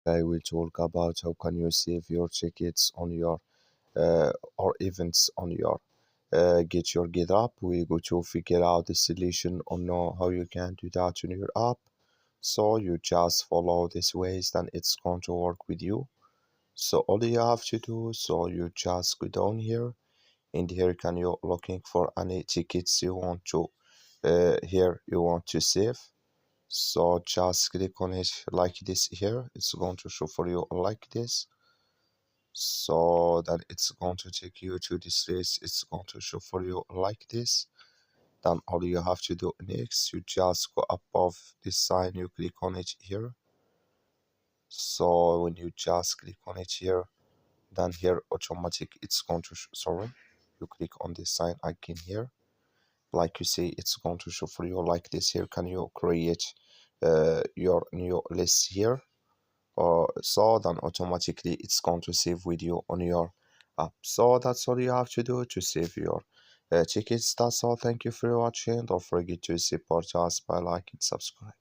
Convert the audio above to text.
I will talk about how can you save your tickets on your or events on your Get Your Guide app. We go to figure out the solution or know how you can do that in your app. So you just follow these ways, then it's going to work with you. So all you have to do, so you just go down here, and here can you looking for any tickets you want to here you want to save. So just click on it like this here. It's going to show for you like this. So that it's going to take you to this list. It's going to show for you like this. Then all you have to do next, you just go above this sign, you click on it here. So when you just click on it here, then here automatic it's going to sorry, you click on this sign again here. Like you see, it's going to show for you like this here. Can you create your new list here? So then automatically it's going to save with you on your app. So that's all you have to do to save your tickets. That's all. Thank you for watching. Don't forget to support us by liking, subscribe.